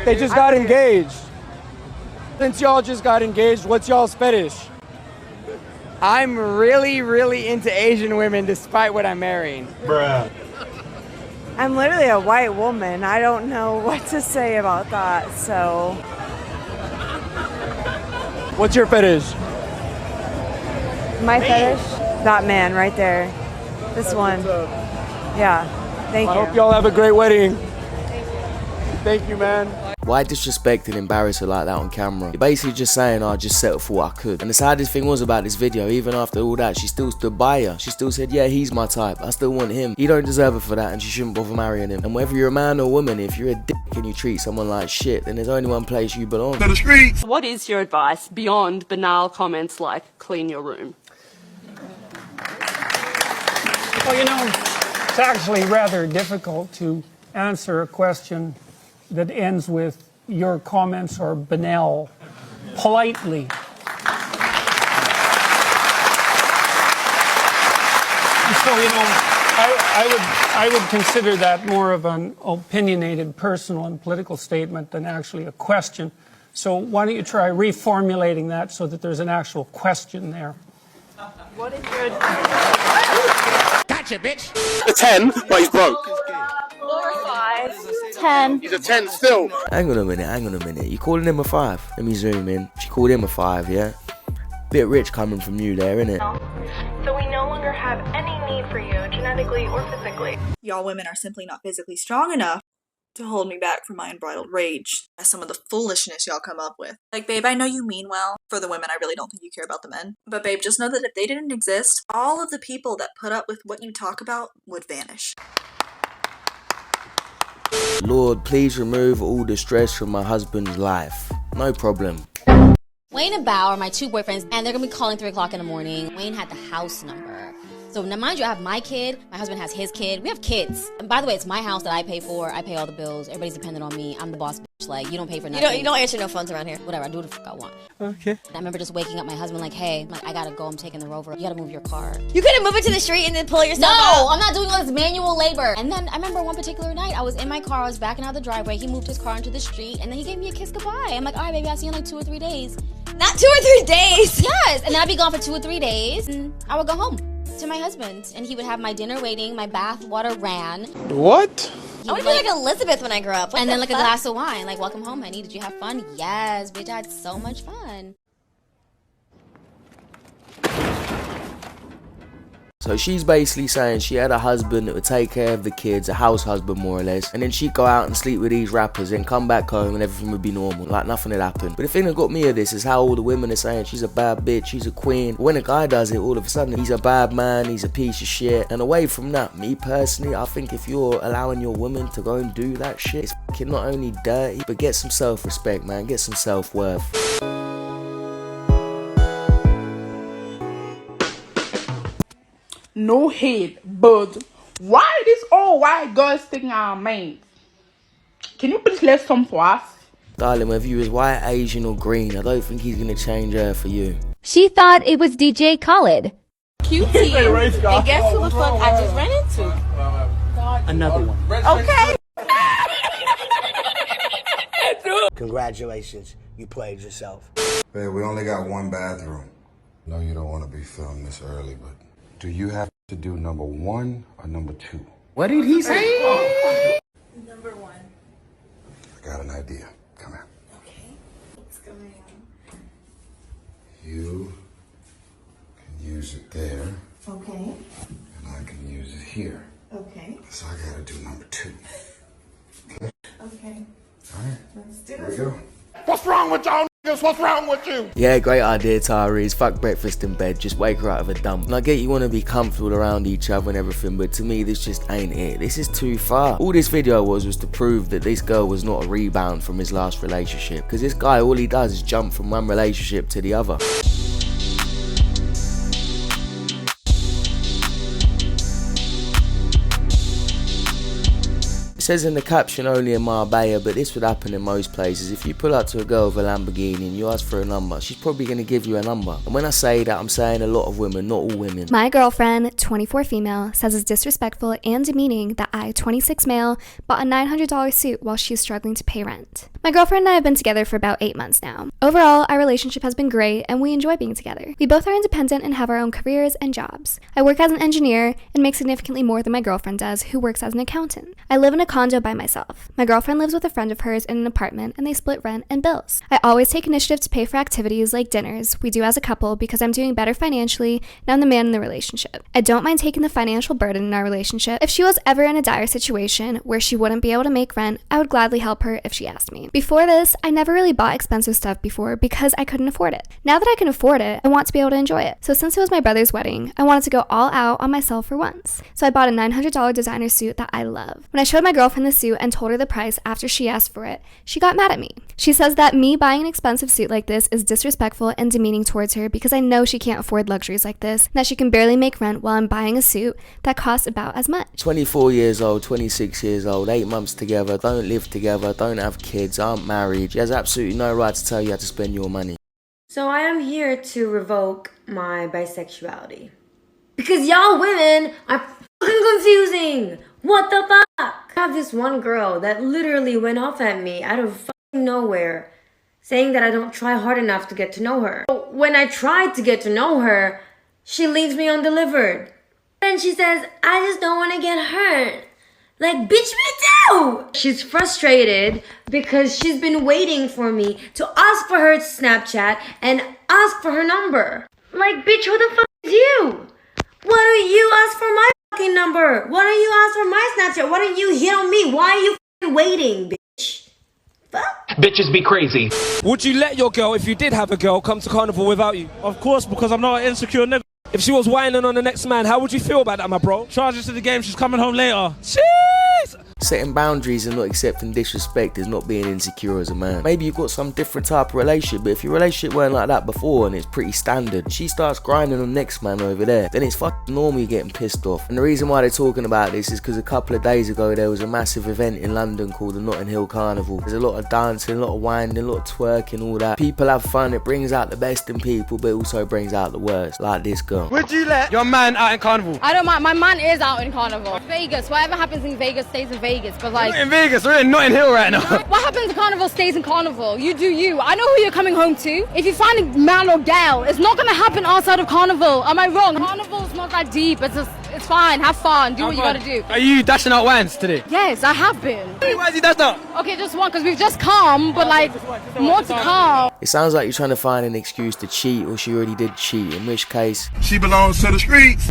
They just got engaged. Since y'all just got engaged, what's y'all's fetish? I'm really, really into Asian women despite what I'm marrying. Bruh. I'm literally a white woman. I don't know what to say about that, so. What's your fetish? My fetish? That man right there. This one. Yeah. Thank you. I hope y'all have a great wedding. Thank you, man. Why disrespect and embarrass her like that on camera? You're basically just saying, I just settled for what I could. And the saddest thing was about this video, even after all that, she still stood by her. She still said, yeah, he's my type. I still want him. He don't deserve her for that, and she shouldn't bother marrying him. And whether you're a man or woman, if you're a dick and you treat someone like shit, then there's only one place you belong. To the streets. What is your advice beyond banal comments like clean your room? Well, you know, it's actually rather difficult to answer a question that ends with your comments are banal politely. So, you know, I would consider that more of an opinionated personal and political statement than actually a question. So why don't you try reformulating that so that there's an actual question there? What is your Gotcha, bitch. A 10, but he's broke. 4 or 5? 10. He's a 10 still. Hang on a minute. You calling him a 5? Let me zoom in. She called him a 5, yeah? Bit rich coming from you there, innit? So we no longer have any need for you, genetically or physically. Y'all women are simply not physically strong enough to hold me back from my unbridled rage. That's some of the foolishness y'all come up with. Like, babe, I know you mean well. For the women, I really don't think you care about the men. But babe, just know that if they didn't exist, all of the people that put up with what you talk about would vanish. Lord, please remove all the stress from my husband's life. No problem. Wayne and Bao are my 2 boyfriends, and they're gonna be calling 3 o'clock in the morning. Wayne had the house number. So now, mind you, I have my kid, my husband has his kid. We have kids. And by the way, it's my house that I pay for. I pay all the bills. Everybody's dependent on me. I'm the boss bitch. Like, you don't pay for nothing. You don't answer no phones around here. Whatever, I do what the fuck I want. Okay. And I remember just waking up my husband like, hey, like, I gotta go, I'm taking the Rover. You gotta move your car. You couldn't move it to the street and then pull it yourself No, out. I'm not doing all this manual labor. And then I remember one particular night, I was in my car, I was backing out the driveway. He moved his car into the street, and then he gave me a kiss goodbye. I'm like, all right, baby, I'll see you in like 2 or 3 days. Not 2 or 3 days. Yes, and then I'd be gone for 2 or 3 days, and I would go home to my husband, and he would have my dinner waiting, my bath water ran. What? I want to be like Elizabeth when I grow up. What and the then like fuck? a glass of wine, like, welcome home, honey. Did you have fun? Yes, bitch, I had so much fun. So she's basically saying she had a husband that would take care of the kids, a house husband more or less, and then she'd go out and sleep with these rappers and come back home and everything would be normal, like nothing had happened. But the thing that got me at this is how all the women are saying she's a bad bitch, she's a queen. But when a guy does it, all of a sudden he's a bad man, he's a piece of shit. And away from that, me personally, I think if you're allowing your woman to go and do that shit, it's fucking not only dirty, but get some self-respect, man, get some self-worth. No hate, but why this all white girls taking our mains? Can you please let some for us? Darling, whether you was white, Asian or green, I don't think he's gonna change her for you. She thought it was DJ Khaled. Cutie. And guess who the fuck I just ran into? Another one. Okay. Congratulations, you played yourself. Babe, we only got 1 bathroom. No, you don't want to be filmed this early, but do you have to do number 1 or number 2? What did he say? Number 1. I got an idea. Come here. Okay. What's going on? You can use it there. Okay. And I can use it here. Okay. So I gotta do number 2. Okay? Okay. Alright. Let's do Here we go. What's wrong with y'all niggas? What's wrong with you? Yeah, great idea, Tyrese. Fuck breakfast in bed, just wake her out of a dump. And I get you want to be comfortable around each other and everything, but to me, this just ain't it. This is too far. All this video was to prove that this girl was not a rebound from his last relationship. Because this guy, all he does is jump from one relationship to the other. says in the caption only in Marbella, but this would happen in most places. If you pull up to a girl with a Lamborghini and you ask for a number, she's probably going to give you a number. And when I say that, I'm saying a lot of women, not all women. My girlfriend, 24 female, says it's disrespectful and demeaning that I, 26 male, bought a $900 suit while she's struggling to pay rent. My girlfriend and I have been together for about 8 months now. Overall, our relationship has been great and we enjoy being together. We both are independent and have our own careers and jobs. I work as an engineer and make significantly more than my girlfriend does, who works as an accountant. I live in a condo by myself. My girlfriend lives with a friend of hers in an apartment and they split rent and bills. I always take initiative to pay for activities like dinners we do as a couple because I'm doing better financially and I'm the man in the relationship. I don't mind taking the financial burden in our relationship. If she was ever in a dire situation where she wouldn't be able to make rent, I would gladly help her if she asked me. Before this, I never really bought expensive stuff before because I couldn't afford it. Now that I can afford it, I want to be able to enjoy it. So since it was my brother's wedding, I wanted to go all out on myself for once. So I bought a $900 designer suit that I love. When I showed my girlfriend the suit and told her the price after she asked for it, she got mad at me. She says that me buying an expensive suit like this is disrespectful and demeaning towards her because I know she can't afford luxuries like this, and that she can barely make rent while I'm buying a suit that costs about as much. 24 years old, 26 years old, 8 months together, don't live together, don't have kids, aren't married. She has absolutely no right to tell you how to spend your money. So I am here to revoke my bisexuality. Because y'all women are fucking confusing. What the fuck? I have this one girl that literally went off at me out of fucking nowhere, saying that I don't try hard enough to get to know her. When I tried to get to know her, she leaves me undelivered. And she says, I just don't want to get hurt. Like, bitch, me too! She's frustrated because she's been waiting for me to ask for her Snapchat and ask for her number. Like, bitch, who the fuck is you? Why don't you ask for my fucking number? Why don't you ask for my Snapchat? Why don't you hit on me? Why are you fucking waiting, bitch? Fuck. Bitches be crazy. Would you let your girl, if you did have a girl, come to carnival without you? Of course, because I'm not an insecure nigga. If she was whining on the next man, how would you feel about that, my bro? Charges to the game, she's coming home later. Jeez! Setting boundaries and not accepting disrespect is not being insecure as a man. Maybe you've got some different type of relationship, but if your relationship weren't like that before and it's pretty standard, and she starts grinding on the next man over there, then it's fucking normal you're getting pissed off. And the reason why they're talking about this is because a couple of days ago there was a massive event in London called the Notting Hill Carnival. There's a lot of dancing, a lot of winding, a lot of twerking, all that. People have fun, it brings out the best in people, but it also brings out the worst, like this girl. Would you let your man out in carnival? I don't mind. My man is out in carnival. Vegas. Whatever happens in Vegas stays in Vegas. But like, we're in Vegas. We're in Notting Hill right now. What happens in carnival stays in carnival. You do you. I know who you're coming home to. If you find a man or gal, it's not gonna happen outside of carnival. Am I wrong? Carnival's not that deep. It's fine. Have fun. Do what you gotta do. Are you dashing out wines today? Yes, I have been. Why is he dashed out? Okay, just one, because we've just come, but like, more to come. It sounds like you're trying to find an excuse to cheat, or she already did cheat, in which case she belongs to the streets.